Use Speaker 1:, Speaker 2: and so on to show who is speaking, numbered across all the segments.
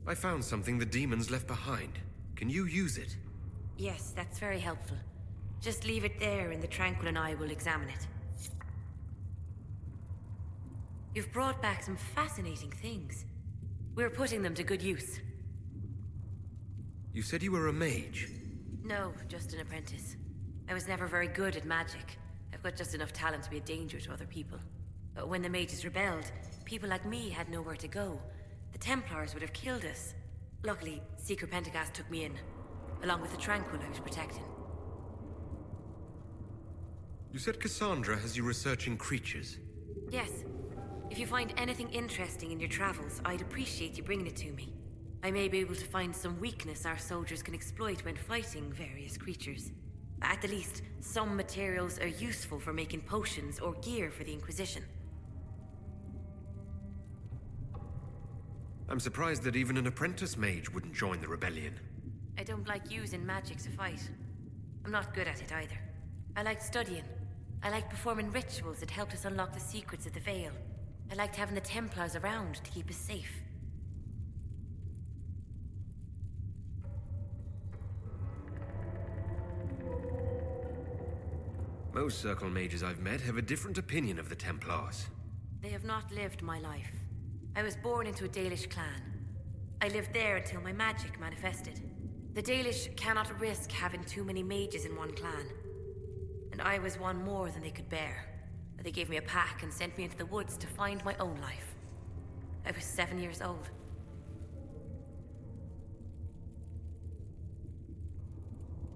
Speaker 1: I found something the demons left behind. Can you use it?
Speaker 2: Yes, that's very helpful. Just leave it there and the Tranquil and I will examine it. You've brought back some fascinating things. We're putting them to good use.
Speaker 1: You said you were a mage.
Speaker 2: No, just an apprentice. I was never very good at magic. I've got just enough talent to be a danger to other people. But when the mages rebelled, people like me had nowhere to go. The Templars would have killed us. Luckily, Secret Pentagast took me in, along with the Tranquil I was protecting.
Speaker 1: You said Cassandra has you researching creatures.
Speaker 2: Yes. If you find anything interesting in your travels, I'd appreciate you bringing it to me. I may be able to find some weakness our soldiers can exploit when fighting various creatures. At the least, some materials are useful for making potions or gear for the Inquisition.
Speaker 1: I'm surprised that even an apprentice mage wouldn't join the rebellion.
Speaker 2: I don't like using magic to fight. I'm not good at it either. I like studying. I like performing rituals that helped us unlock the secrets of the Veil. I liked having the Templars around to keep us safe.
Speaker 1: Most Circle mages I've met have a different opinion of the Templars.
Speaker 2: They have not lived my life. I was born into a Dalish clan. I lived there until my magic manifested. The Dalish cannot risk having too many mages in one clan. And I was one more than they could bear. They gave me a pack and sent me into the woods to find my own life. I was 7 years old.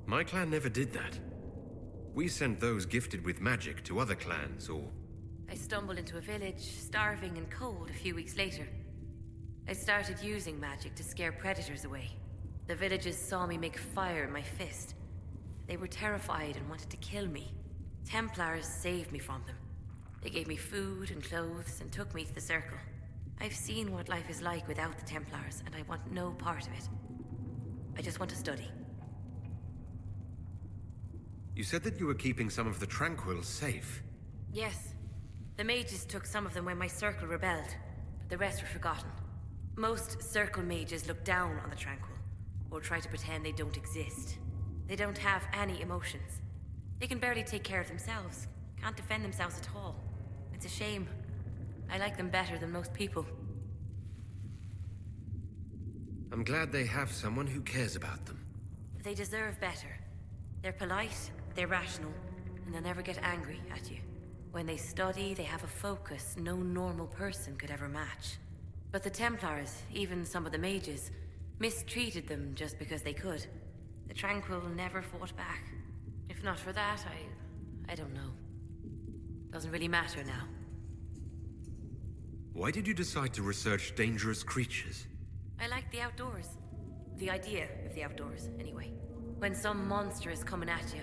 Speaker 1: My clan never did that. We sent those gifted with magic to other clans, or...
Speaker 2: I stumbled into a village, starving and cold a few weeks later. I started using magic to scare predators away. The villagers saw me make fire in my fist. They were terrified and wanted to kill me. Templars saved me from them. They gave me food and clothes and took me to the Circle. I've seen what life is like without the Templars, and I want no part of it. I just want to study.
Speaker 1: You said that you were keeping some of the Tranquils safe.
Speaker 2: Yes. The mages took some of them when my Circle rebelled, but the rest were forgotten. Most Circle mages look down on the Tranquil, or try to pretend they don't exist. They don't have any emotions. They can barely take care of themselves, can't defend themselves at all. It's a shame. I like them better than most people.
Speaker 1: I'm glad they have someone who cares about them.
Speaker 2: They deserve better. They're polite, they're rational, and they'll never get angry at you. When they study, they have a focus no normal person could ever match. But the Templars, even some of the mages, mistreated them just because they could. The Tranquil never fought back. If not for that, I don't know. Doesn't really matter now.
Speaker 1: Why did you decide to research dangerous creatures?
Speaker 2: I like the outdoors. The idea of the outdoors, anyway. When some monster is coming at you,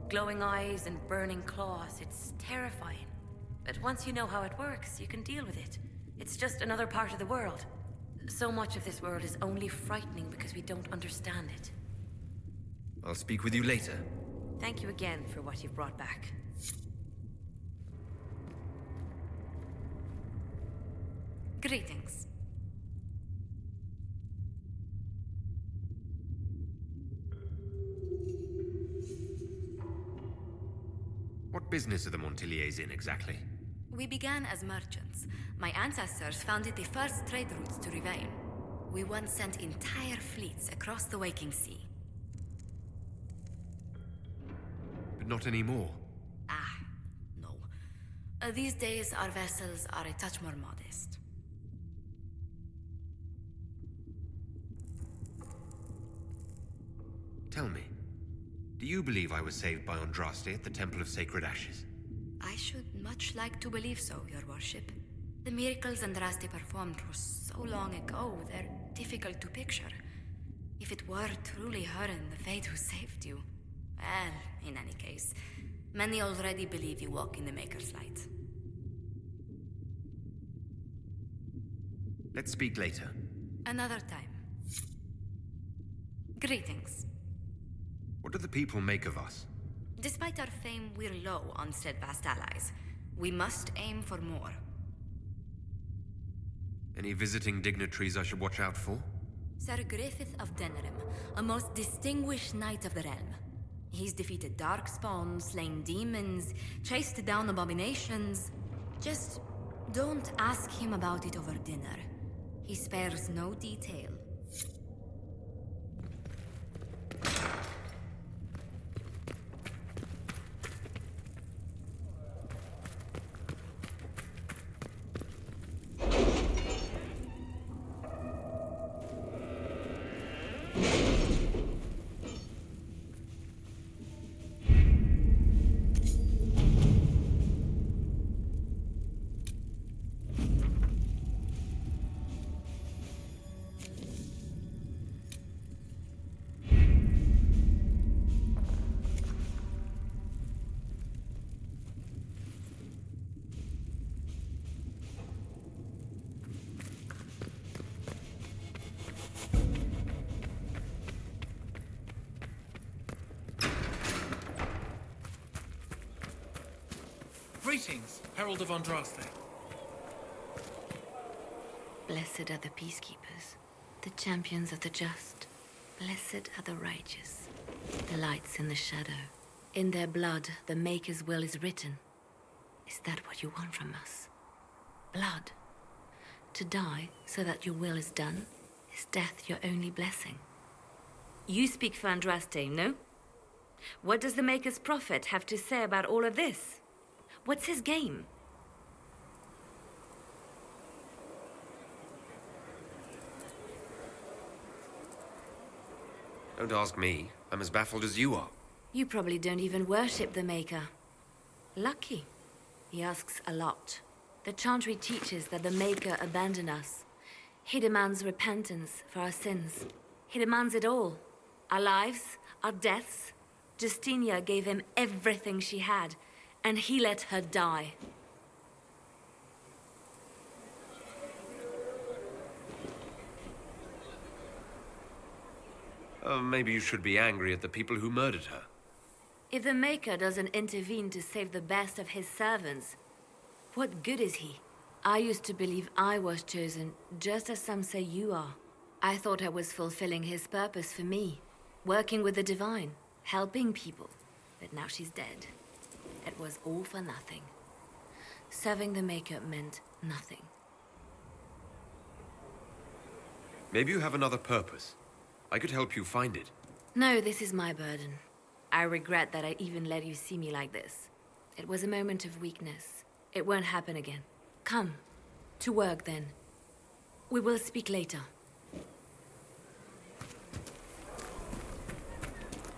Speaker 2: glowing eyes and burning claws, it's terrifying. But once you know how it works, you can deal with it. It's just another part of the world. So much of this world is only frightening because we don't understand it.
Speaker 1: I'll speak with you later.
Speaker 2: Thank you again for what you've brought back. Greetings.
Speaker 1: What business are the Montiliers in exactly?
Speaker 3: We began as merchants. My ancestors founded the first trade routes to Rivain. We once sent entire fleets across the Waking Sea.
Speaker 1: But not anymore.
Speaker 3: No. These days, our vessels are a touch more modest.
Speaker 1: Tell me, do you believe I was saved by Andraste at the Temple of Sacred Ashes?
Speaker 3: I should much like to believe so, Your Worship. The miracles Andraste performed were so long ago, they're difficult to picture. If it were truly her and the Fate who saved you... Well, in any case, many already believe you walk in the Maker's light.
Speaker 1: Let's speak later.
Speaker 3: Another time. Greetings.
Speaker 1: What do the people make of us?
Speaker 3: Despite our fame, we're low on steadfast allies. We must aim for more.
Speaker 1: Any visiting dignitaries I should watch out for?
Speaker 3: Sir Griffith of Denerim, a most distinguished knight of the realm. He's defeated darkspawn, slain demons, chased down abominations. Just don't ask him about it over dinner. He spares no detail.
Speaker 4: Greetings, Herald of Andraste.
Speaker 2: Blessed are the peacekeepers, the champions of the just. Blessed are the righteous, the lights in the shadow. In their blood, the Maker's will is written. Is that what you want from us? Blood. To die so that your will is done? Is death your only blessing? You speak for Andraste, no? What does the Maker's prophet have to say about all of this? What's his game?
Speaker 1: Don't ask me. I'm as baffled as you are.
Speaker 2: You probably don't even worship the Maker. Lucky. He asks a lot. The Chantry teaches that the Maker abandoned us. He demands repentance for our sins. He demands it all. Our lives, our deaths. Justinia gave him everything she had, and he let her die.
Speaker 1: Maybe you should be angry at the people who murdered her.
Speaker 2: If the Maker doesn't intervene to save the best of his servants, what good is he? I used to believe I was chosen, just as some say you are. I thought I was fulfilling his purpose for me, working with the divine, helping people. But now she's dead. It was all for nothing. Serving the Maker meant nothing.
Speaker 1: Maybe you have another purpose. I could help you find it.
Speaker 2: No, this is my burden. I regret that I even let you see me like this. It was a moment of weakness. It won't happen again. Come. To work, then. We will speak later.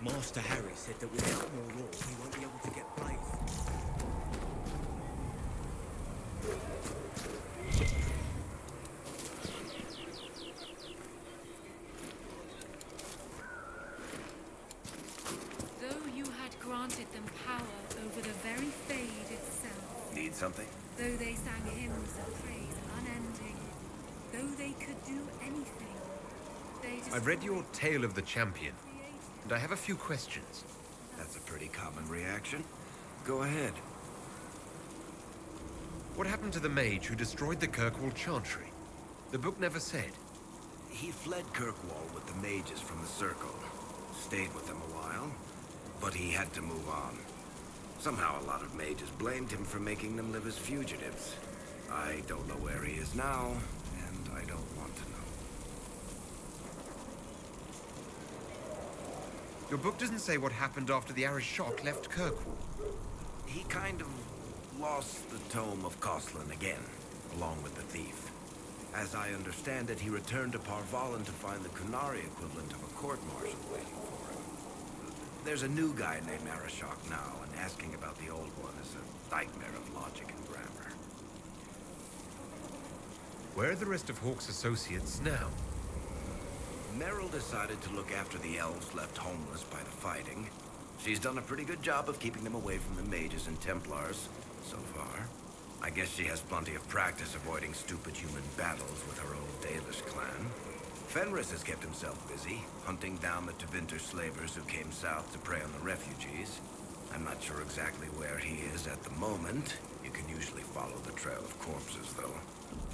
Speaker 5: Master Harry said that without more law, he won't be able to get praise.
Speaker 6: Though you had granted them power over the very Fade itself,
Speaker 5: Need something?
Speaker 6: though they sang hymns of praise unending, though they could do anything, they
Speaker 1: I've read your Tale of the Champion, and I have a few questions.
Speaker 5: That's a pretty common reaction. Go ahead.
Speaker 1: What happened to the mage who destroyed the Kirkwall Chantry? The book never said.
Speaker 5: He fled Kirkwall with the mages from the Circle. Stayed with them a while, but he had to move on. Somehow a lot of mages blamed him for making them live as fugitives. I don't know where he is now, and I don't want to know.
Speaker 1: Your book doesn't say what happened after the Arishok left Kirkwall.
Speaker 5: He kind of lost the Tome of Coslin again, along with the thief. As I understand it, he returned to Parvalin to find the Kunari equivalent of a court-martial waiting for him. There's a new guy named Arishok now, and asking about the old one is a nightmare of logic and grammar.
Speaker 1: Where are the rest of Hawke's associates now?
Speaker 5: Meryl decided to look after the elves left homeless by the fighting. She's done a pretty good job of keeping them away from the mages and Templars, so far. I guess she has plenty of practice avoiding stupid human battles with her old Dalish clan. Fenris has kept himself busy, hunting down the Tevinter slavers who came south to prey on the refugees. I'm not sure exactly where he is at the moment. You can usually follow the trail of corpses, though.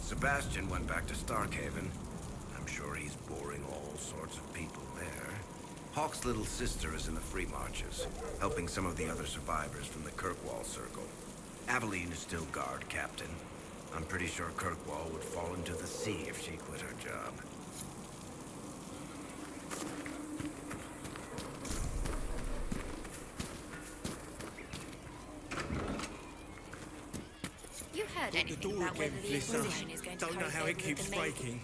Speaker 5: Sebastian went back to Starkhaven. I'm sure sure he's boring all sorts of people there. Hawk's little sister is in the Free Marches, helping some of the other survivors from the Kirkwall Circle. Aveline is still guard captain. I'm pretty sure Kirkwall would fall into the sea if she quit her job.
Speaker 3: You heard
Speaker 4: The
Speaker 3: anything
Speaker 4: door
Speaker 3: about whether
Speaker 4: again,
Speaker 3: the
Speaker 4: Lisa.
Speaker 3: Inquisition is going to
Speaker 4: Don't know
Speaker 3: carry
Speaker 4: how it
Speaker 3: favour with
Speaker 4: keeps
Speaker 3: the Maid?
Speaker 4: breaking.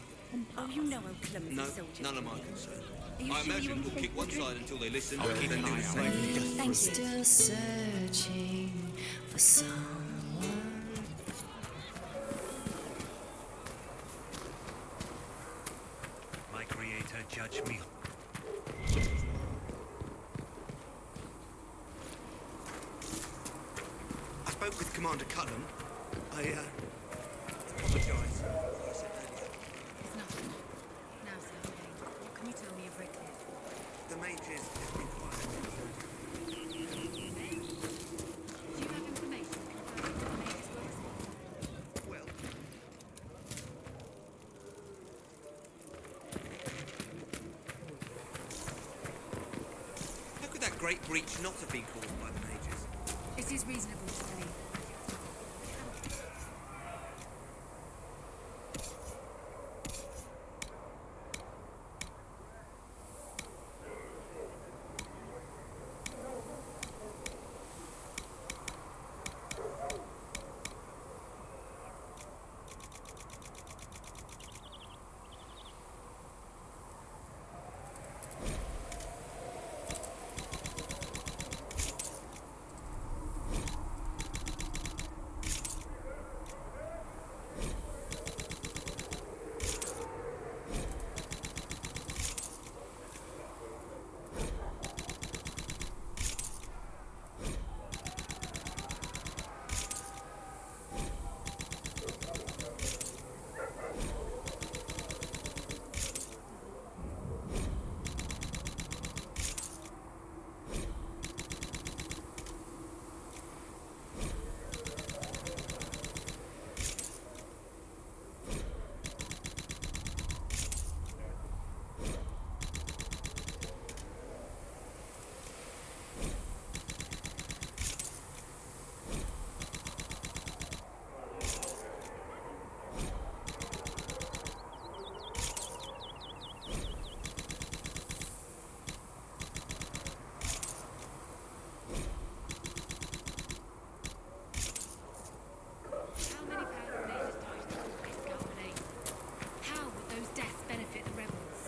Speaker 6: Oh, you know how clumsy
Speaker 4: No,
Speaker 6: soldiers
Speaker 4: none of
Speaker 6: can
Speaker 4: my
Speaker 6: be.
Speaker 4: concern.
Speaker 6: Are you
Speaker 4: I
Speaker 6: sure
Speaker 4: imagine
Speaker 6: you
Speaker 4: we'll
Speaker 6: want
Speaker 4: kick
Speaker 6: to
Speaker 4: one
Speaker 6: drink?
Speaker 4: side until they listen.
Speaker 6: I'll
Speaker 4: keep an eye on it.
Speaker 6: Thank you.
Speaker 7: Still searching for someone.
Speaker 8: My creator judge me.
Speaker 4: I spoke with Commander Cullen. I apologise. I said earlier.
Speaker 6: It's nothing. Now, Sir Haldane, what can you tell me of Redcliffe?
Speaker 4: The mages have been quiet.
Speaker 6: Do you have information confirming that the Maid is worse?
Speaker 4: Well, how could that great breach not have been caused by the mages?
Speaker 6: It is reasonable to believe. How many powerful mages died in the conflict, Galvin? How would those deaths benefit the rebels?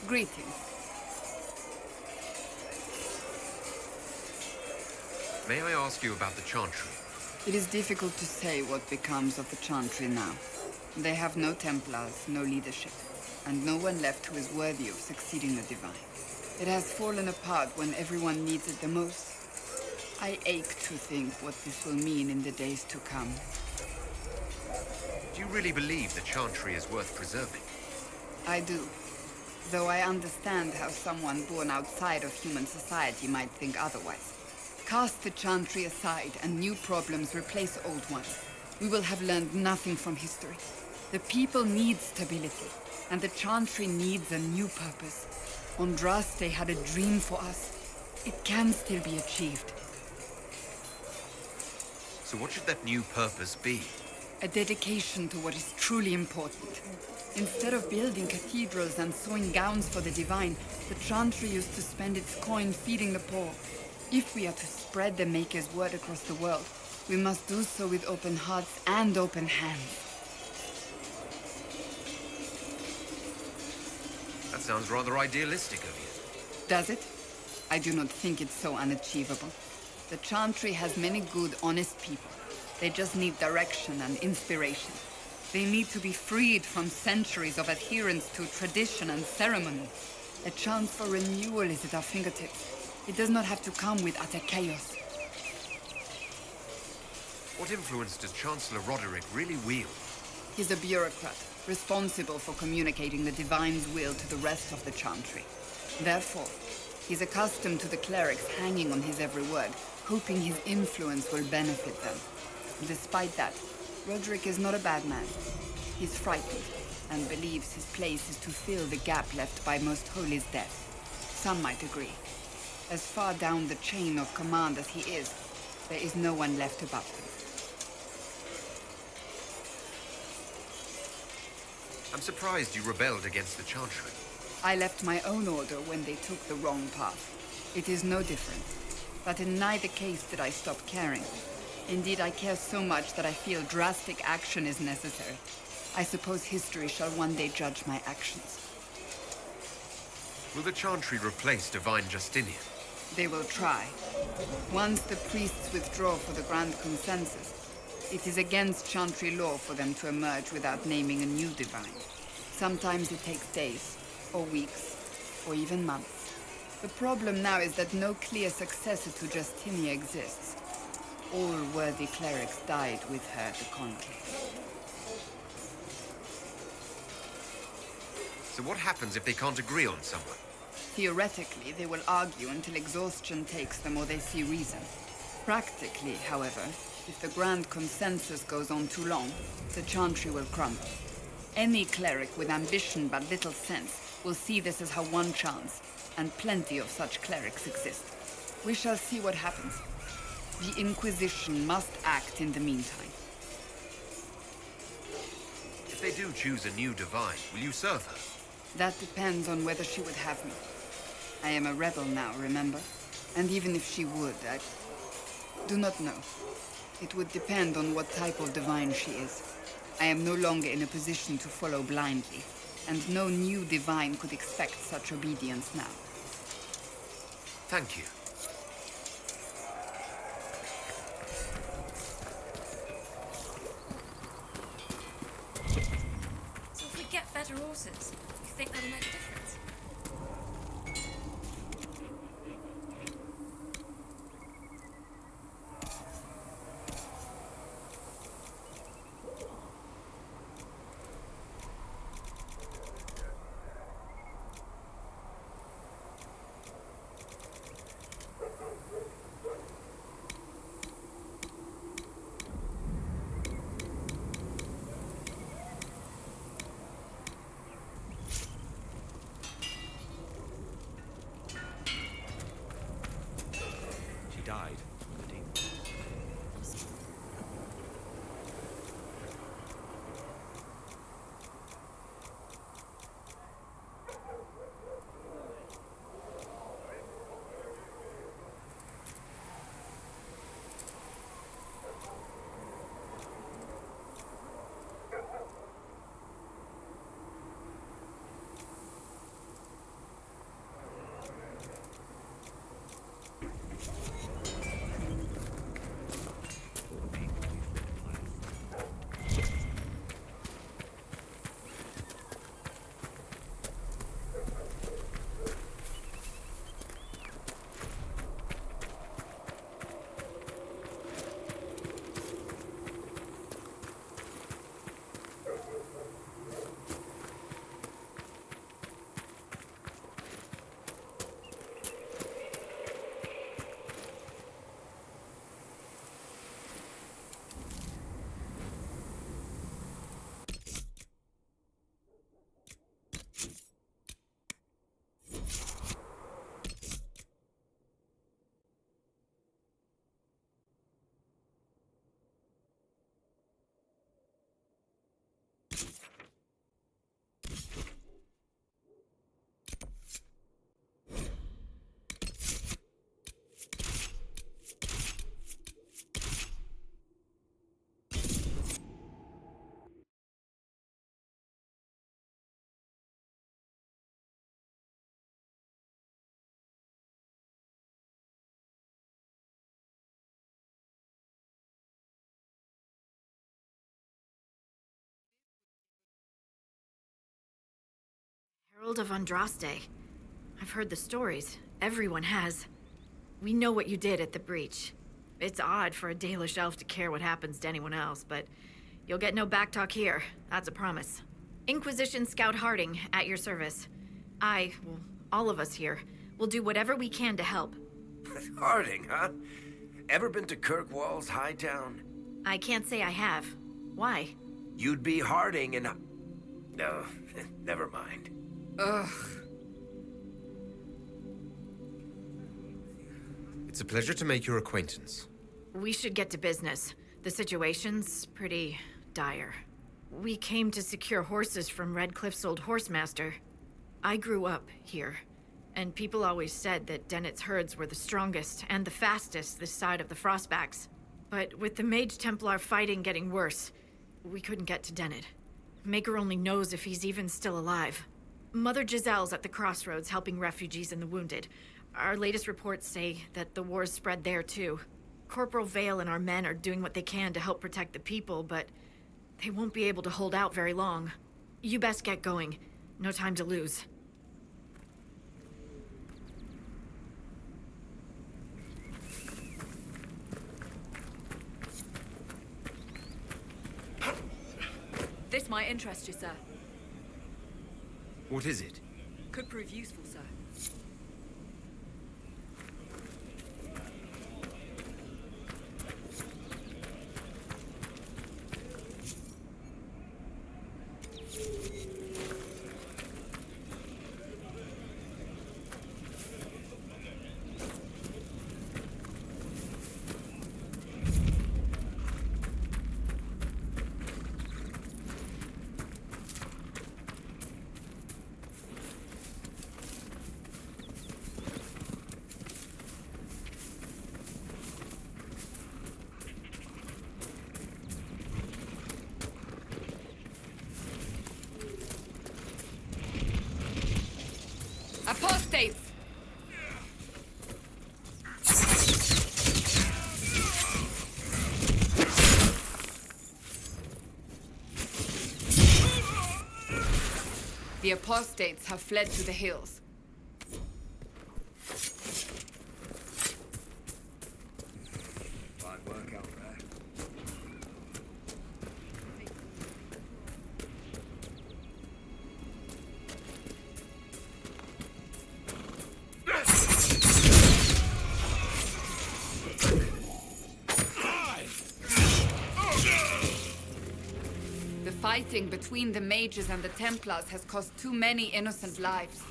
Speaker 9: Greetings.
Speaker 1: May I ask you about the Chantry?
Speaker 9: It is difficult to say what becomes of the Chantry now. They have no Templars, no leadership, and no one left who is worthy of succeeding the Divine. It has fallen apart when everyone needs it the most. I ache to think what this will mean in the days to come.
Speaker 1: Do you really believe the Chantry is worth preserving?
Speaker 9: I do. Though I understand how someone born outside of human society might think otherwise. Cast the Chantry aside and new problems replace old ones. We will have learned nothing from history. The people need stability, and the Chantry needs a new purpose. Andraste had a dream for us. It can still be achieved.
Speaker 1: So what should that new purpose be?
Speaker 9: A dedication to what is truly important. Instead of building cathedrals and sewing gowns for the Divine, the Chantry used to spend its coin feeding the poor. If we are to spread the Maker's word across the world, we must do so with open hearts and open hands.
Speaker 1: That sounds rather idealistic of you.
Speaker 9: Does it? I do not think it's so unachievable. The Chantry has many good, honest people. They just need direction and inspiration. They need to be freed from centuries of adherence to tradition and ceremony. A chance for renewal is at our fingertips. It does not have to come with utter chaos.
Speaker 1: What influence does Chancellor Roderick really wield?
Speaker 9: He's a bureaucrat, responsible for communicating the Divine's will to the rest of the Chantry. Therefore, he's accustomed to the clerics hanging on his every word, hoping his influence will benefit them. Despite that, Roderick is not a bad man. He's frightened, and believes his place is to fill the gap left by Most Holy's death. Some might agree. As far down the chain of command as he is, there is no one left above him.
Speaker 1: I'm surprised you rebelled against the Chantry.
Speaker 9: I left my own order when they took the wrong path. It is no different. But in neither case did I stop caring. Indeed, I care so much that I feel drastic action is necessary. I suppose history shall one day judge my actions.
Speaker 1: Will the Chantry replace Divine Justinian?
Speaker 9: They will try. Once the priests withdraw for the Grand Consensus, it is against Chantry law for them to emerge without naming a new Divine. Sometimes it takes days, or weeks, or even months. The problem now is that no clear successor to Justinia exists. All worthy clerics died with her at the Conclave.
Speaker 1: So what happens if they can't agree on someone?
Speaker 9: Theoretically, they will argue until exhaustion takes them or they see reason. Practically, however, if the Grand Consensus goes on too long, the Chantry will crumble. Any cleric with ambition but little sense will see this as her one chance, and plenty of such clerics exist. We shall see what happens. The Inquisition must act in the meantime.
Speaker 1: If they do choose a new Divine, will you serve her?
Speaker 9: That depends on whether she would have me. I am a rebel now, remember? And even if she would, I do not know. It would depend on what type of Divine she is. I am no longer in a position to follow blindly, and no new Divine could expect such obedience now.
Speaker 1: Thank you.
Speaker 3: So if we get better horses, you think that'll make a difference?
Speaker 8: She died from the demon.
Speaker 10: Herald of Andraste. I've heard the stories. Everyone has. We know what you did at the breach. It's odd for a Dalish elf to care what happens to anyone else, but you'll get no backtalk here. That's a promise. Inquisition Scout Harding, at your service. Well, all of us here, will do whatever we can to help.
Speaker 5: Harding, huh? Ever been to Kirkwall's Hightown?
Speaker 10: I can't say I have. Why?
Speaker 5: You'd be Harding and... No, never mind.
Speaker 9: Ugh.
Speaker 1: It's a pleasure to make your acquaintance.
Speaker 10: We should get to business. The situation's pretty dire. We came to secure horses from Redcliffe's old horsemaster. I grew up here, and people always said that Dennett's herds were the strongest and the fastest this side of the Frostbacks. But with the Mage Templar fighting getting worse, we couldn't get to Dennett. Maker only knows if he's even still alive. Mother Giselle's at the crossroads helping refugees and the wounded. Our latest reports say that the war's spread there too. Corporal Vale and our men are doing what they can to help protect the people, but they won't be able to hold out very long. You best get going. No time to lose.
Speaker 11: This might interest you, sir.
Speaker 1: What is it?
Speaker 11: Could prove useful, sir.
Speaker 9: Apostates! The apostates have fled to the hills.
Speaker 4: Fine work out there.
Speaker 9: The fighting between the mages and the Templars has cost too many innocent lives.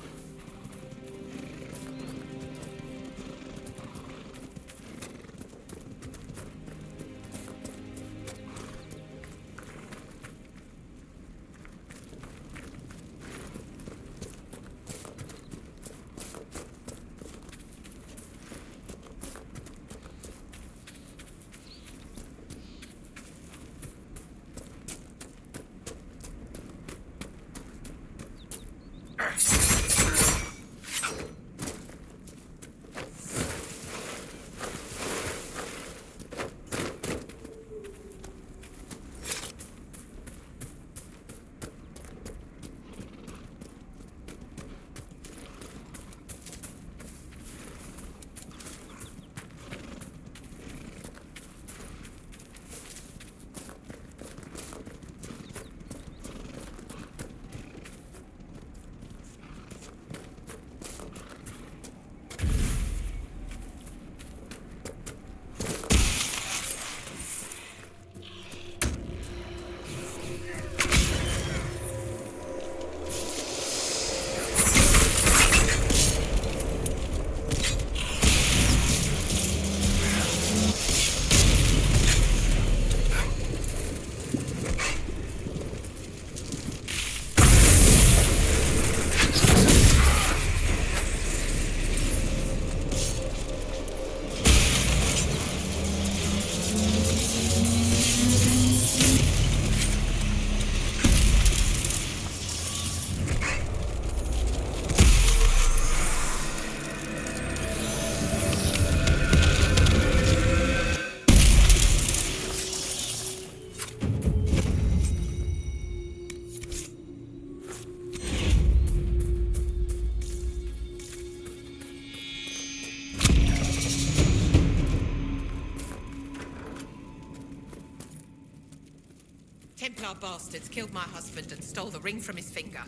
Speaker 12: Templar bastards killed my husband and stole the ring from his finger.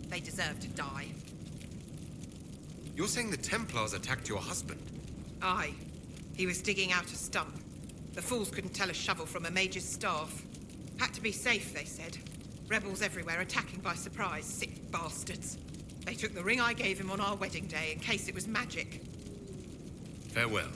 Speaker 12: They deserve to die.
Speaker 1: You're saying the Templars attacked your husband?
Speaker 12: Aye. He was digging out a stump. The fools couldn't tell a shovel from a mage's staff. Had to be safe, they said. Rebels everywhere attacking by surprise, sick bastards. They took the ring I gave him on our wedding day in case it was magic.
Speaker 1: Farewell.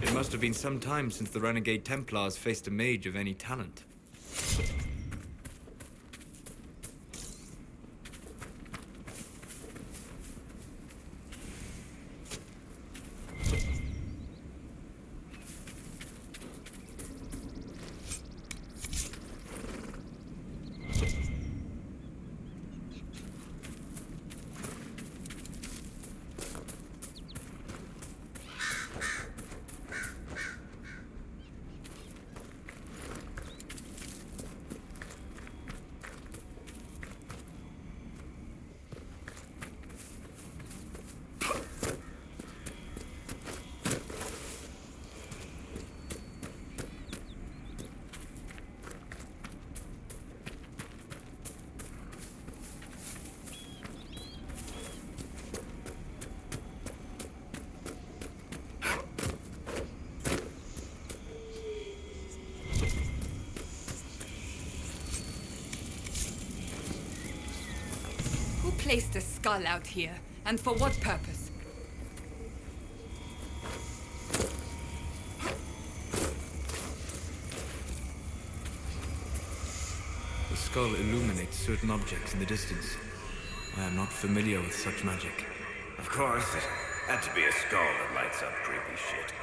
Speaker 8: It must have been some time since the renegade Templars faced a mage of any talent.
Speaker 9: Who placed a skull out here? And for what purpose?
Speaker 8: The skull illuminates certain objects in the distance. I am not familiar with such magic.
Speaker 5: Of course, it had to be a skull that lights up creepy shit.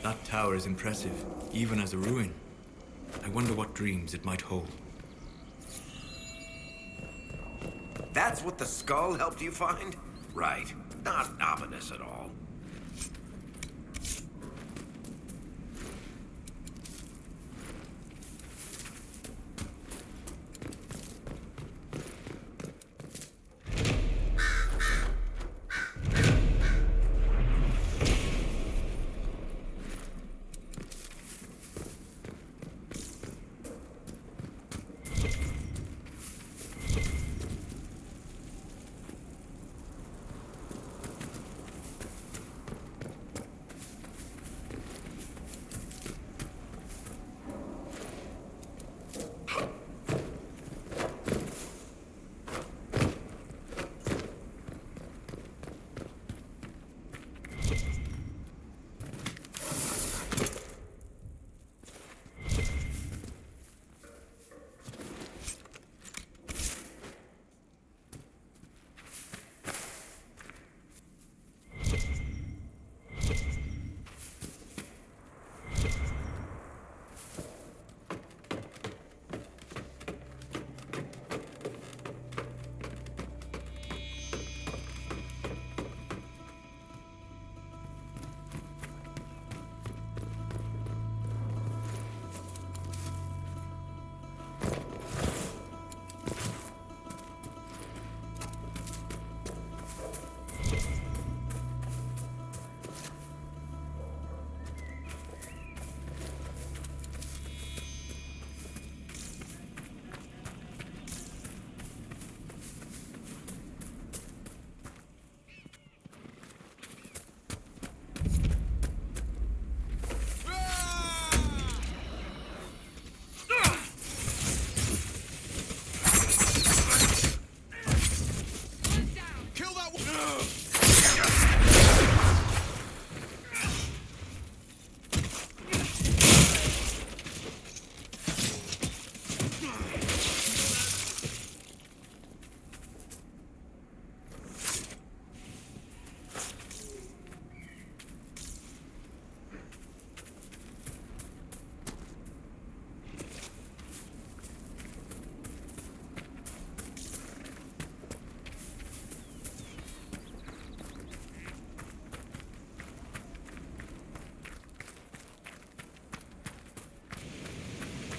Speaker 8: That tower is impressive, even as a ruin. I wonder what dreams it might hold.
Speaker 5: That's what the skull helped you find? Right. Not ominous at all.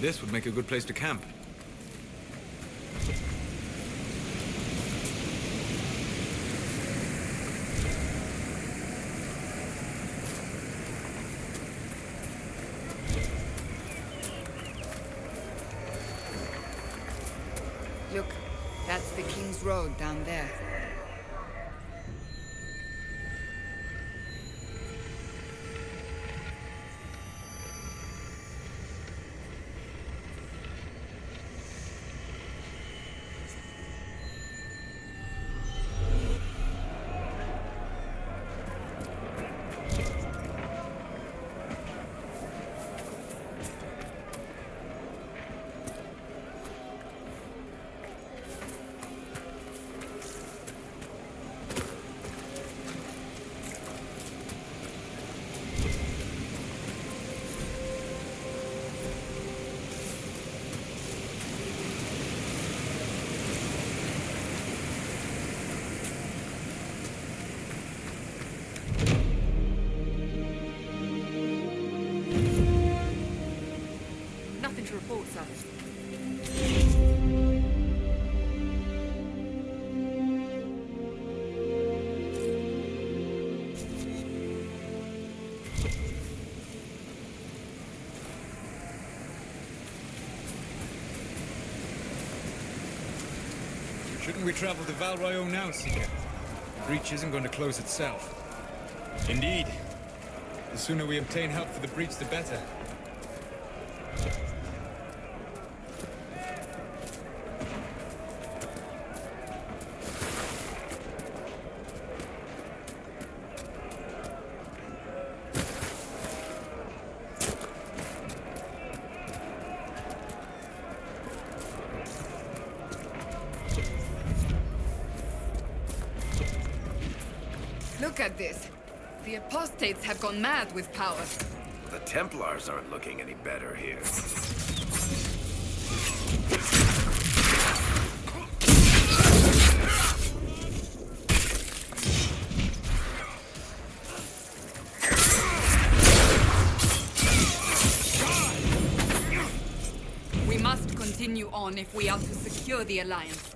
Speaker 8: This would make a good place to camp.
Speaker 9: Look, that's the King's Road down there.
Speaker 11: Nothing to report, sir.
Speaker 13: Shouldn't we travel to Val Royeaux now, Seeker? The breach isn't going to close itself. Indeed. The sooner we obtain help for the breach, the better.
Speaker 9: Look at this. The apostates have gone mad with power.
Speaker 5: The Templars aren't looking any better here.
Speaker 9: We must continue on if we are to secure the Alliance.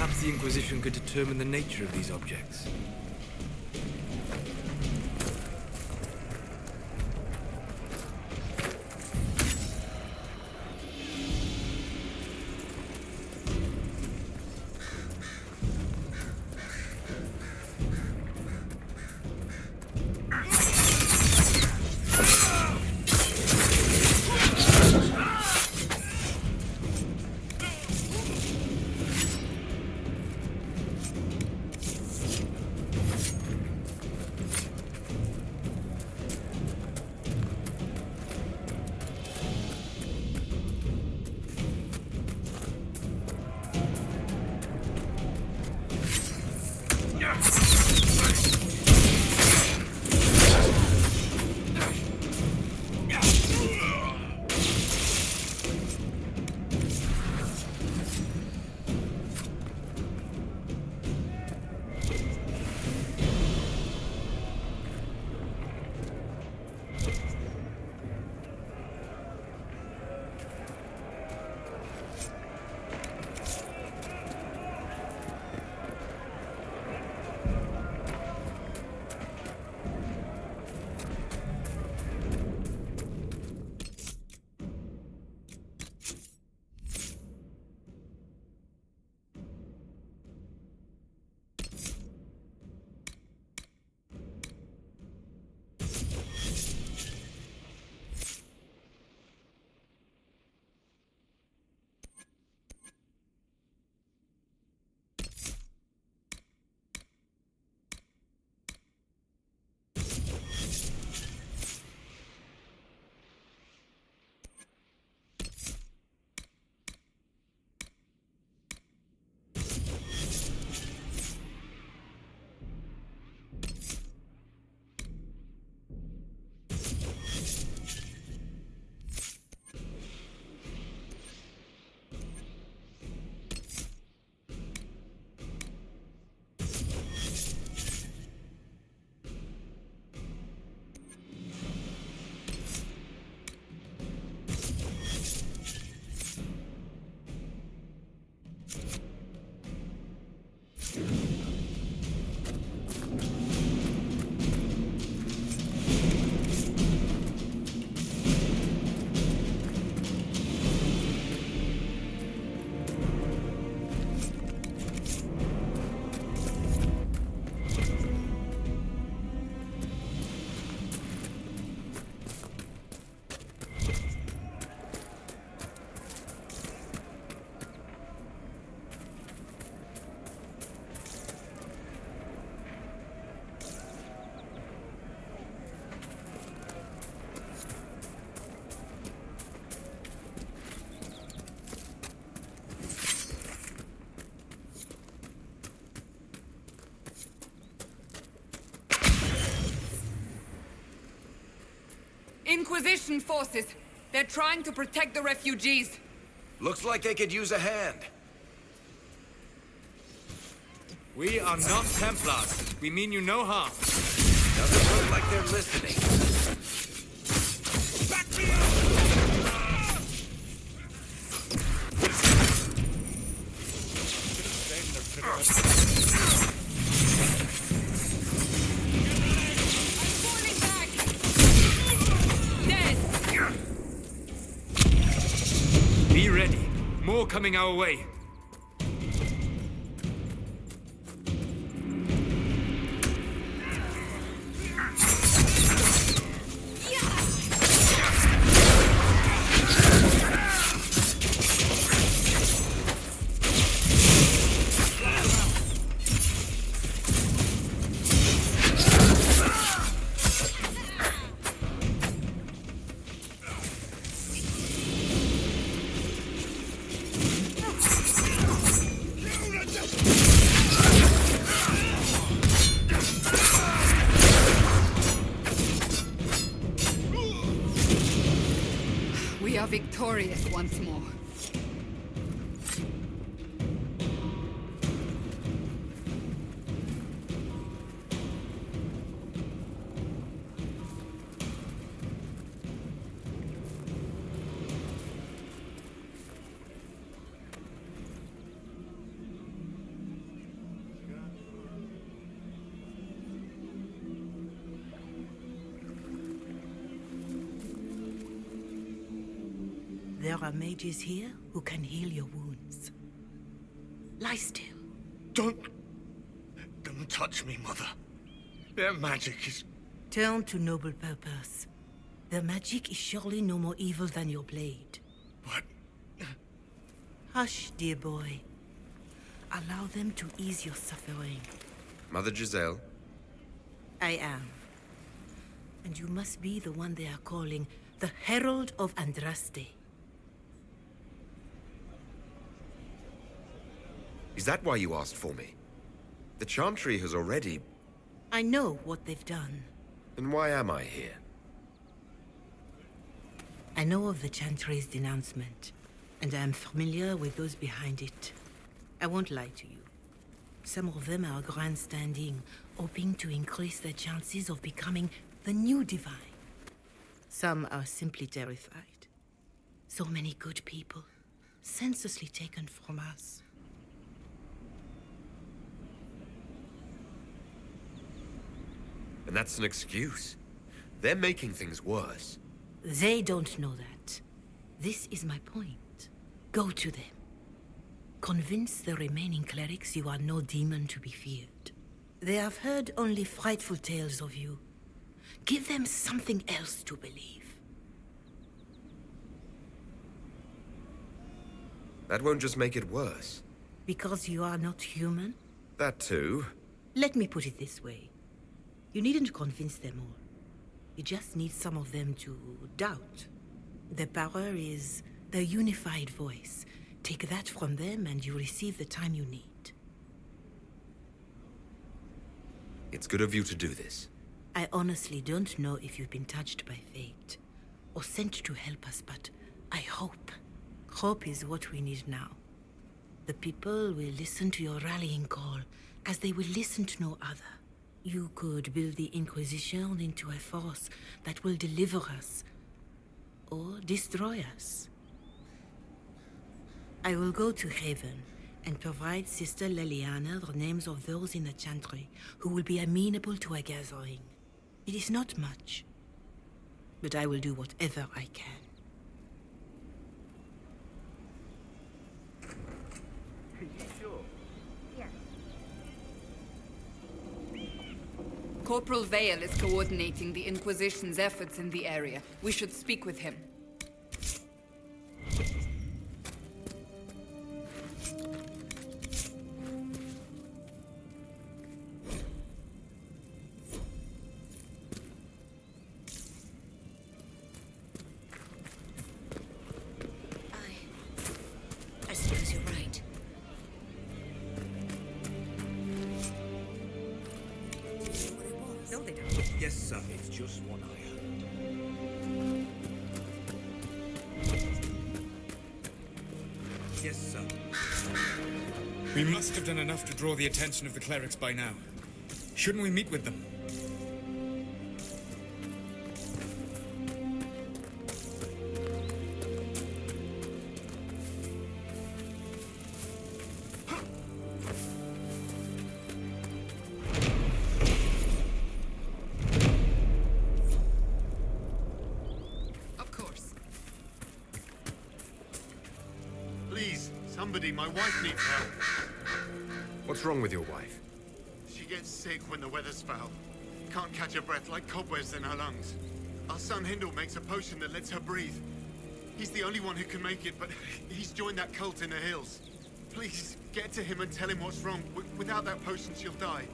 Speaker 8: Perhaps the Inquisition could determine the nature of these objects.
Speaker 14: Inquisition forces. They're trying to protect the refugees.
Speaker 5: Looks like they could use a hand.
Speaker 8: We are not Templars. We mean you no harm.
Speaker 5: Doesn't look like they're listening.
Speaker 4: Back me up!
Speaker 8: Be ready. More coming our way.
Speaker 9: are victorious once more.
Speaker 15: There are mages here who can heal your wounds. Lie still.
Speaker 4: Don't touch me, Mother. Their magic is...
Speaker 15: Turn to noble purpose. Their magic is surely no more evil than your blade.
Speaker 4: What?
Speaker 15: Hush, dear boy. Allow them to ease your suffering.
Speaker 1: Mother Giselle?
Speaker 15: I am. And you must be the one they are calling the Herald of Andraste.
Speaker 1: Is that why you asked for me? The Chantry has already...
Speaker 15: I know what they've done.
Speaker 1: Then why am I here?
Speaker 15: I know of the Chantry's denouncement, and I am familiar with those behind it. I won't lie to you. Some of them are grandstanding, hoping to increase their chances of becoming the new divine. Some are simply terrified. So many good people, senselessly taken from us.
Speaker 1: And that's an excuse. They're making things worse.
Speaker 15: They don't know that. This is my point. Go to them. Convince the remaining clerics you are no demon to be feared. They have heard only frightful tales of you. Give them something else to believe.
Speaker 1: That won't just make it worse.
Speaker 15: Because you are not human?
Speaker 1: That too.
Speaker 15: Let me put it this way. You needn't convince them all. You just need some of them to doubt. Their power is their unified voice. Take that from them and you receive the time you need.
Speaker 1: It's good of you to do this.
Speaker 15: I honestly don't know if you've been touched by fate or sent to help us, but I hope. Hope is what we need now. The people will listen to your rallying call as they will listen to no other. You could build the Inquisition into a force that will deliver us, or destroy us. I will go to Haven and provide Sister Leliana the names of those in the Chantry who will be amenable to a gathering. It is not much, but I will do whatever I can.
Speaker 4: Are you sure?
Speaker 6: Yes.
Speaker 9: Corporal Veil is coordinating the Inquisition's efforts in the area. We should speak with him.
Speaker 7: I suppose you're right.
Speaker 4: No, they don't. Yes, sir. It's just what I heard. Yes, sir.
Speaker 13: We must have done enough to draw the attention of the clerics by now. Shouldn't we meet with them?
Speaker 16: Please, somebody, my wife needs help.
Speaker 1: What's wrong with your wife?
Speaker 16: She gets sick when the weather's foul. Can't catch her breath like cobwebs in her lungs. Our son Hindle makes a potion that lets her breathe. He's the only one who can make it, but he's joined that cult in the hills. Please, get to him and tell him what's wrong. Without that potion, she'll die.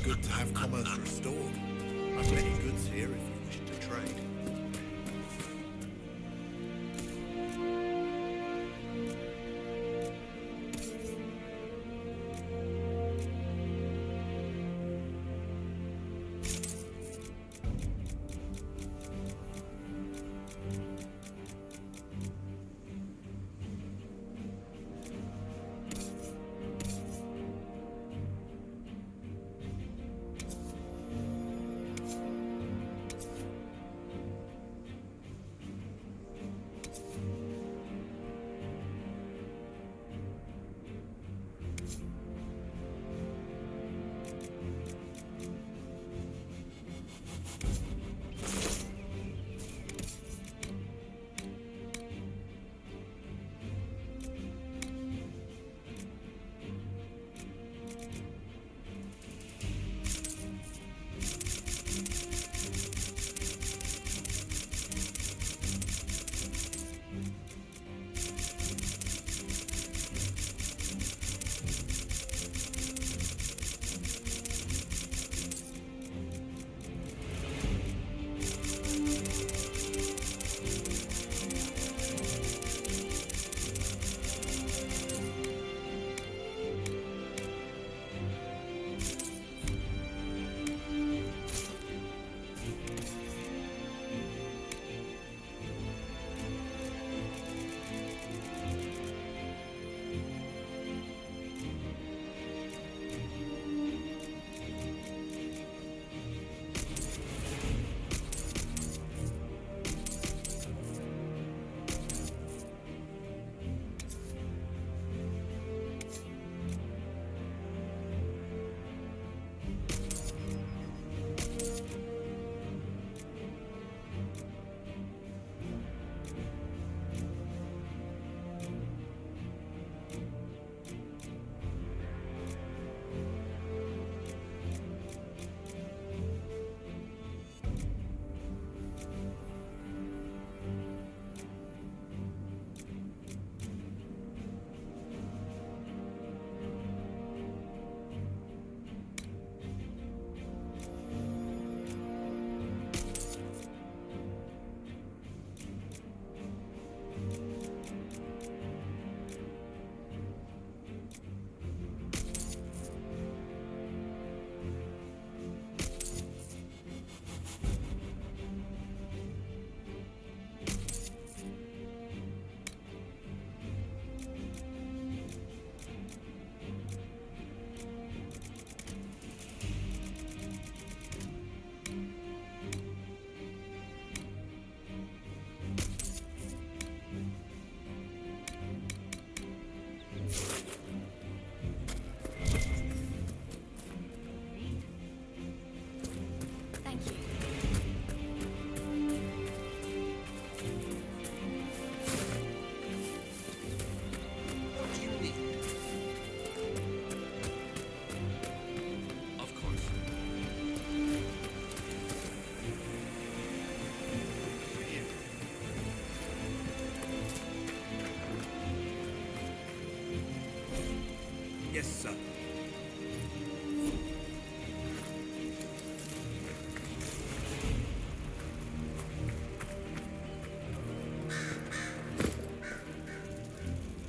Speaker 4: Good to have commerce restored. I've many goods here if you wish to trade. Yes, sir.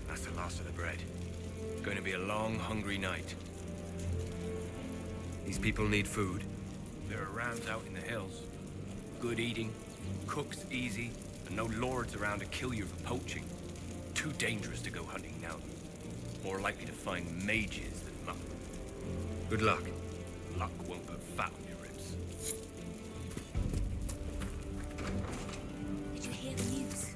Speaker 5: That's the last of the bread. It's going to be a long, hungry night.
Speaker 1: These people need food.
Speaker 5: There are rounds out in the hills. Good eating, cooks easy, and no lords around to kill you for poaching. Too dangerous to go hunting now. More likely to find mages than luck.
Speaker 1: Good luck.
Speaker 5: Luck won't put fat on your ribs.
Speaker 7: Did you hear the news?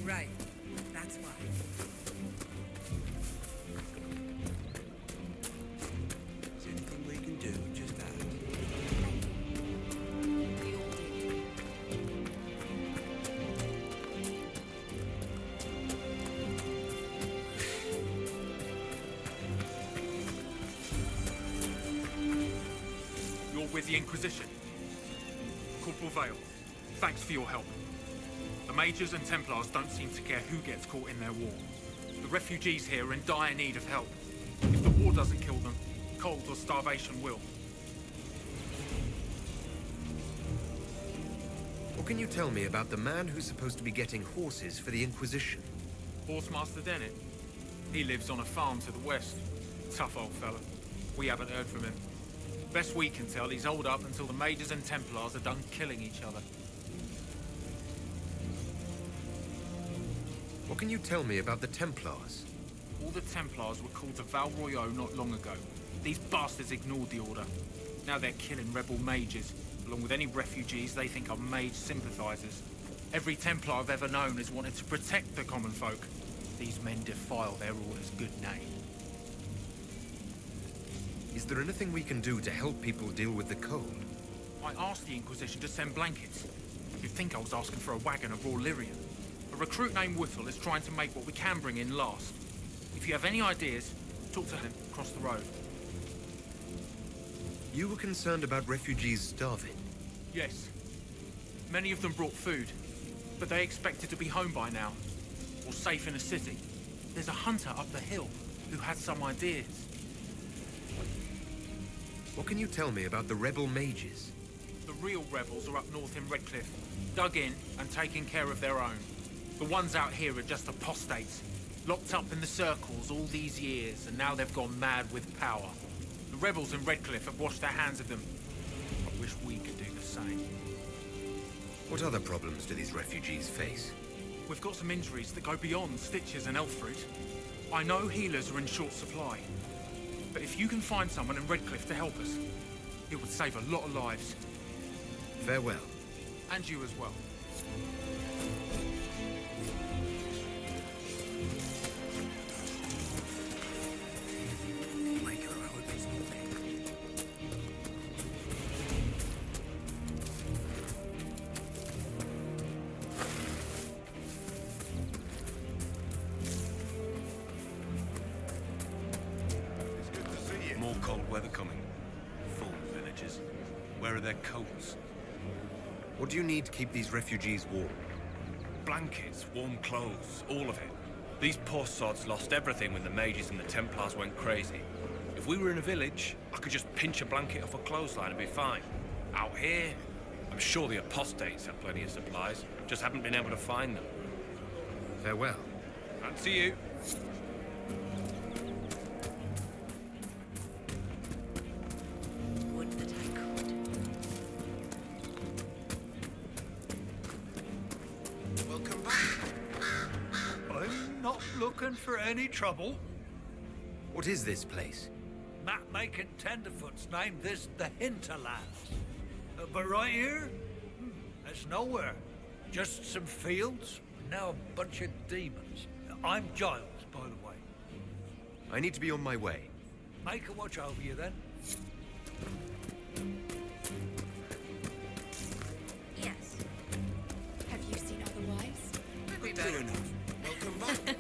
Speaker 14: Right. That's why.
Speaker 4: Is there anything we can do? Just ask.
Speaker 14: We all did.
Speaker 17: You're with the Inquisition. Corporal Veil, thanks for your help. The Mages and Templars don't seem to care who gets caught in their war. The refugees here are in dire need of help. If the war doesn't kill them, cold or starvation will.
Speaker 1: What can you tell me about the man who's supposed to be getting horses for the Inquisition?
Speaker 17: Horsemaster Dennett. He lives on a farm to the west. Tough old fella. We haven't heard from him. Best we can tell, he's holed up until the Mages and Templars are done killing each other.
Speaker 1: What can you tell me about the Templars?
Speaker 17: All the Templars were called to Val Royeaux not long ago. These bastards ignored the order. Now they're killing rebel mages, along with any refugees they think are mage sympathizers. Every Templar I've ever known has wanted to protect the common folk. These men defile their order's good name.
Speaker 1: Is there anything we can do to help people deal with the cold?
Speaker 17: I asked the Inquisition to send blankets. You'd think I was asking for a wagon of raw lyrium. A recruit named Whittle is trying to make what we can bring in last. If you have any ideas, talk to him across the road.
Speaker 1: You were concerned about refugees starving?
Speaker 17: Yes. Many of them brought food, but they expected to be home by now, or safe in a city. There's a hunter up the hill who had some ideas.
Speaker 1: What can you tell me about the rebel mages?
Speaker 17: The real rebels are up north in Redcliffe, dug in and taking care of their own. The ones out here are just apostates, locked up in the circles all these years, and now they've gone mad with power. The rebels in Redcliffe have washed their hands of them. I wish we could do the same.
Speaker 1: What other problems do these refugees face?
Speaker 17: We've got some injuries that go beyond stitches and elf fruit. I know healers are in short supply, but if you can find someone in Redcliffe to help us, it would save a lot of lives.
Speaker 1: Farewell.
Speaker 17: And you as well.
Speaker 18: More cold weather coming. Full villages. Where are their coats?
Speaker 1: What do you need to keep these refugees warm?
Speaker 18: Blankets, warm clothes, all of it. These poor sods lost everything when the mages and the Templars went crazy. If we were in a village, I could just pinch a blanket off a clothesline and be fine. Out here, I'm sure the apostates have plenty of supplies, just haven't been able to find them.
Speaker 1: Farewell.
Speaker 18: And see you.
Speaker 7: Would that I could.
Speaker 4: Welcome back.
Speaker 19: I'm not looking for any trouble.
Speaker 1: What is this place?
Speaker 19: Map-making tenderfoots named this the Hinterlands. But right here, there's nowhere. Just some fields, and now a bunch of demons. I'm Giles, by the way.
Speaker 1: I need to be on my way.
Speaker 19: Make a watch over you, then.
Speaker 6: Yes. Have you seen otherwise?
Speaker 4: Good enough. Welcome back.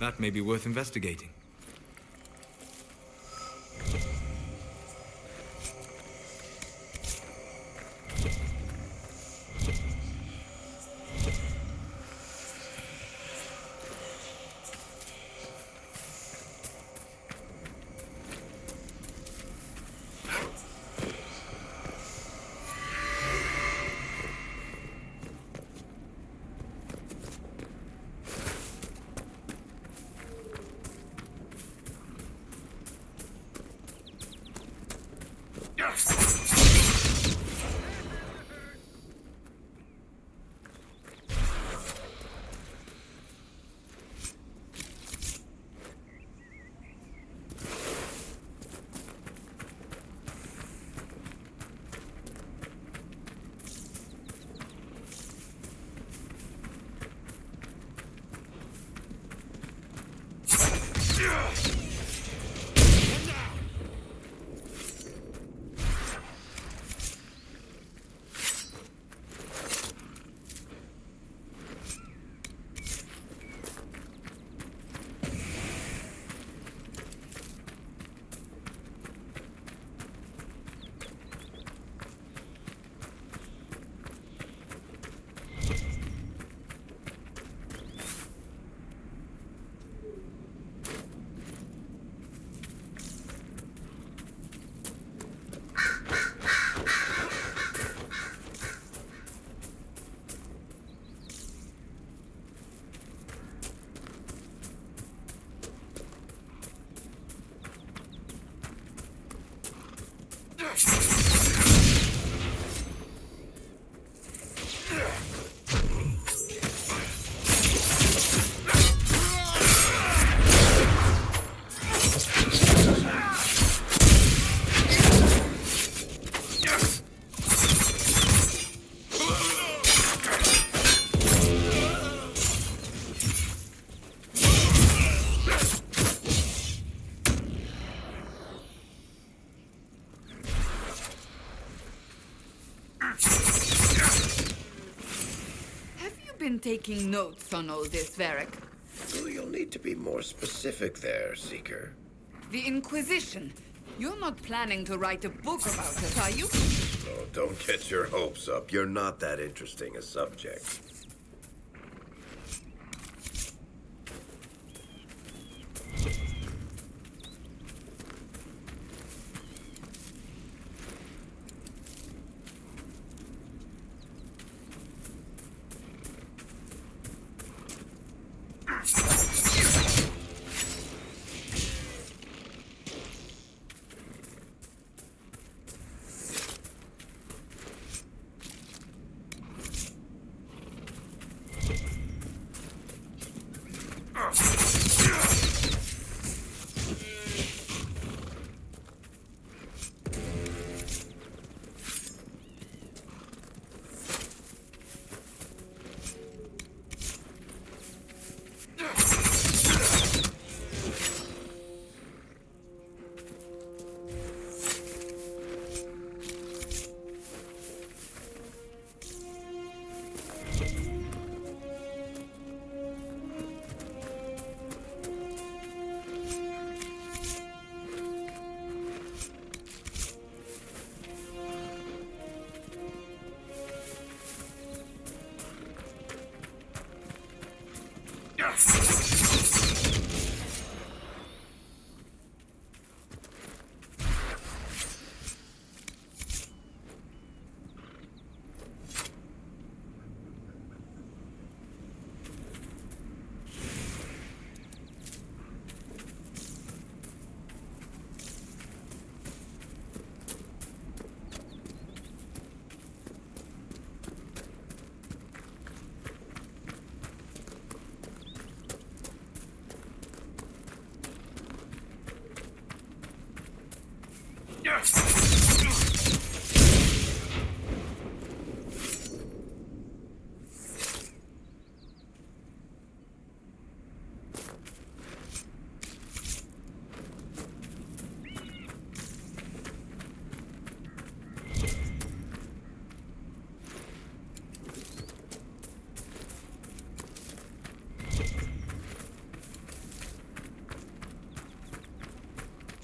Speaker 8: That may be worth investigating.
Speaker 9: Have you been taking notes on all this, Varric?
Speaker 5: Well, you'll need to be more specific there, Seeker.
Speaker 9: The Inquisition. You're not planning to write a book about it, are you?
Speaker 5: Oh, don't get your hopes up. You're not that interesting a subject.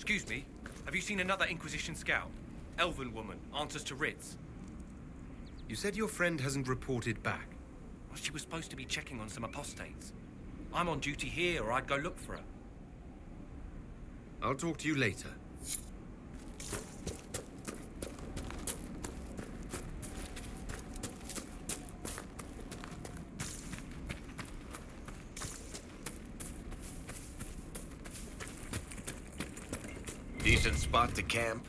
Speaker 18: Excuse me, have you seen another Inquisition scout? Elven woman, answers to writs.
Speaker 1: You said your friend hasn't reported back.
Speaker 18: Well, she was supposed to be checking on some apostates. I'm on duty here, or I'd go look for her.
Speaker 1: I'll talk to you later.
Speaker 5: Decent spot to camp.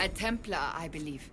Speaker 9: A Templar, I believe.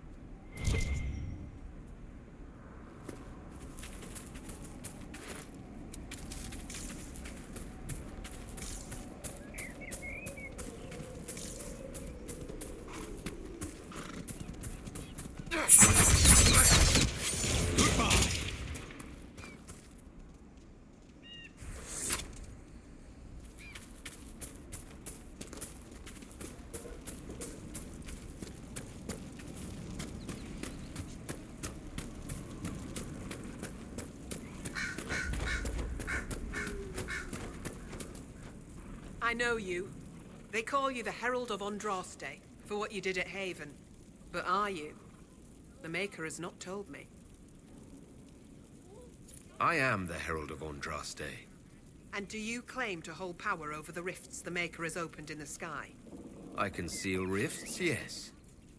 Speaker 12: I know you. They call you the Herald of Andraste for what you did at Haven. But are you? The Maker has not told me.
Speaker 1: I am the Herald of Andraste.
Speaker 12: And do you claim to hold power over the rifts the Maker has opened in the sky?
Speaker 1: I can seal rifts, yes.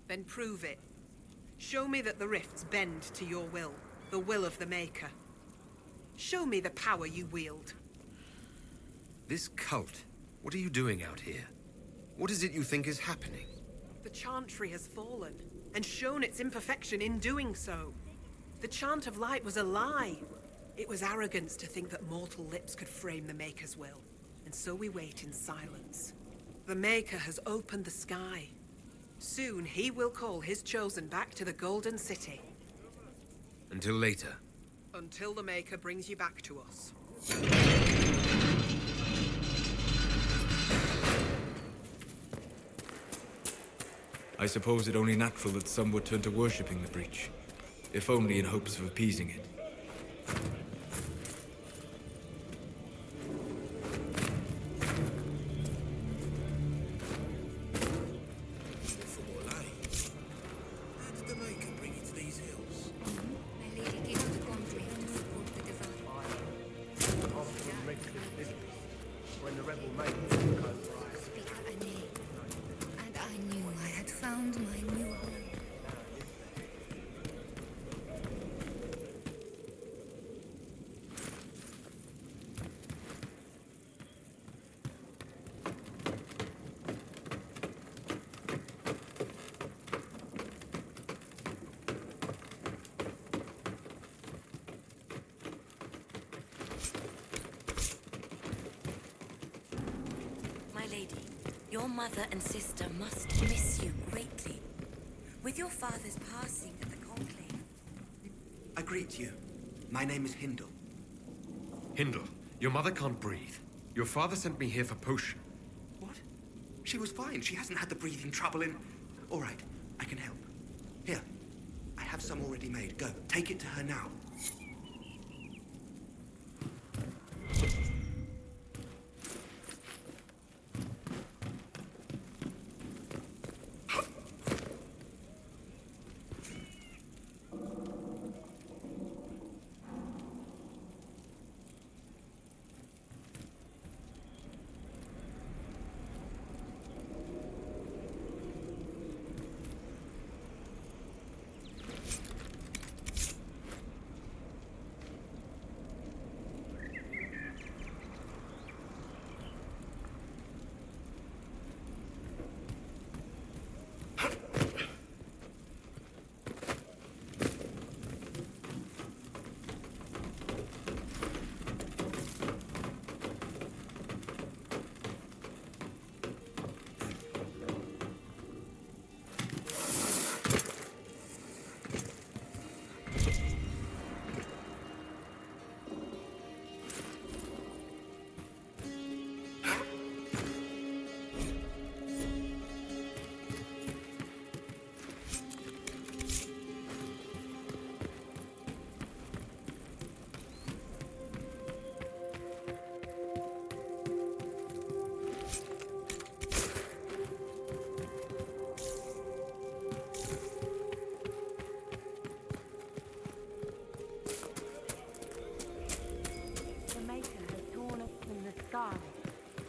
Speaker 12: Then prove it. Show me that the rifts bend to your will, the will of the Maker. Show me the power you wield.
Speaker 1: This cult, what are you doing out here? What is it you think is happening?
Speaker 12: The Chantry has fallen, and shown its imperfection in doing so. The Chant of Light was a lie. It was arrogance to think that mortal lips could frame the Maker's will, and so we wait in silence. The Maker has opened the sky. Soon he will call his chosen back to the Golden City.
Speaker 1: Until later.
Speaker 12: Until the Maker brings you back to us.
Speaker 8: I suppose it only natural that some would turn to worshipping the breach, if only in hopes of appeasing it.
Speaker 7: Your mother and sister must miss you greatly. With your father's passing at the conclave.
Speaker 4: I greet you. My name is Hindle.
Speaker 1: Hindle, your mother can't breathe. Your father sent me here for potion.
Speaker 4: What? She was fine. She hasn't had the breathing trouble in... All right, I can help. Here, I have some already made. Go, take it to her now.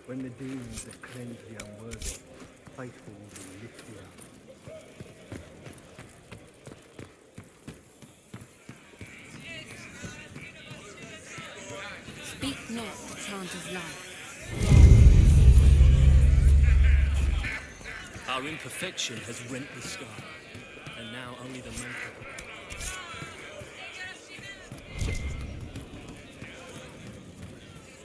Speaker 20: When the demons have cleansed the unworthy, faithful will lift you up.
Speaker 6: Speak not the chant of life.
Speaker 21: Our imperfection has rent the sky, and now only the Maker.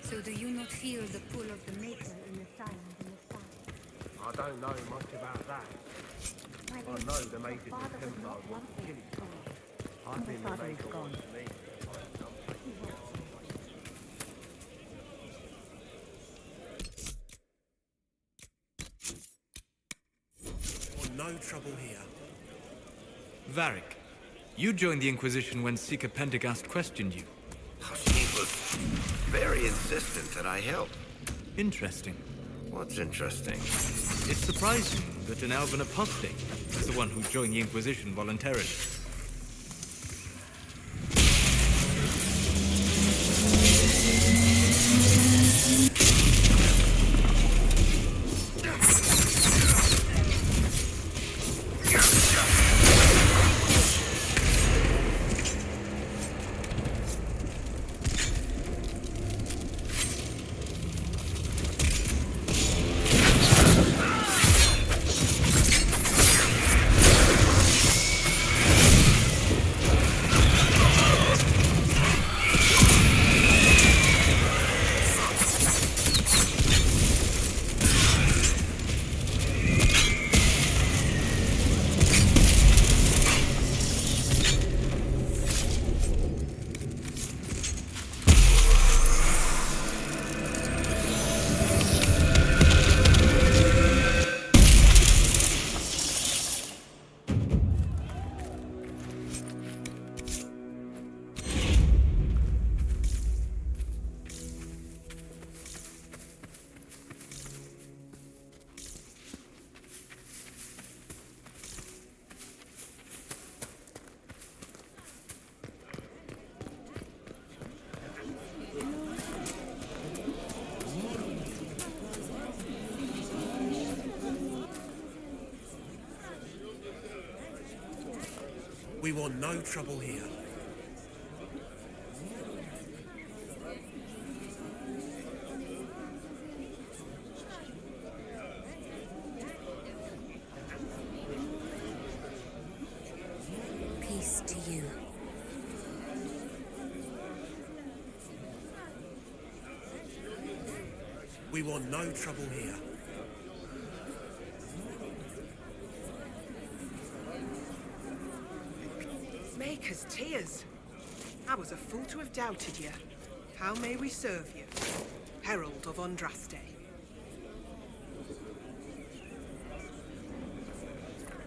Speaker 3: So do you not feel the pull of the Maker in the silence in the sky?
Speaker 20: I don't know much about that. I know the Maker's Templars want to kill each other. I think the Maker wants me.
Speaker 4: No trouble here.
Speaker 8: Varric, you joined the Inquisition when Seeker Pendergast questioned you.
Speaker 5: She was very insistent that I help.
Speaker 8: Interesting.
Speaker 5: What's interesting?
Speaker 8: It's surprising that an Alban apostate is the one who joined the Inquisition voluntarily.
Speaker 20: We want no trouble here.
Speaker 7: Peace to you.
Speaker 20: We want no trouble here.
Speaker 12: Maker's tears. I was a fool to have doubted you. How may we serve you? Herald of Andraste.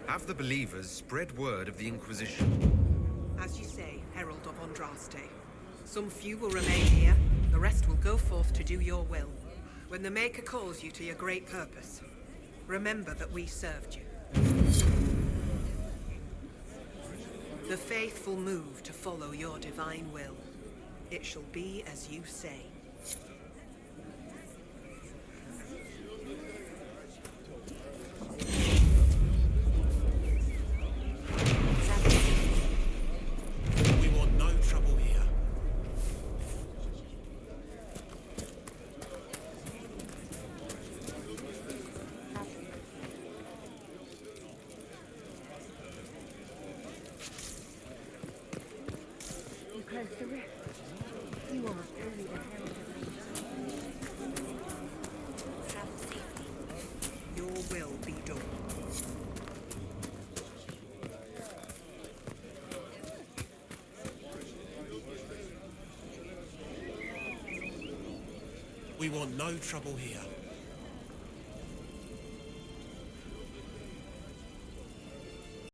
Speaker 1: Have the believers spread word of the Inquisition.
Speaker 12: As you say, Herald of Andraste. Some few will remain here, the rest will go forth to do your will. When the Maker calls you to your great purpose, remember that we served you. The faithful move to follow your divine will. It shall be as you say.
Speaker 20: We want no trouble here.
Speaker 12: Your will be done.
Speaker 20: We want no trouble here.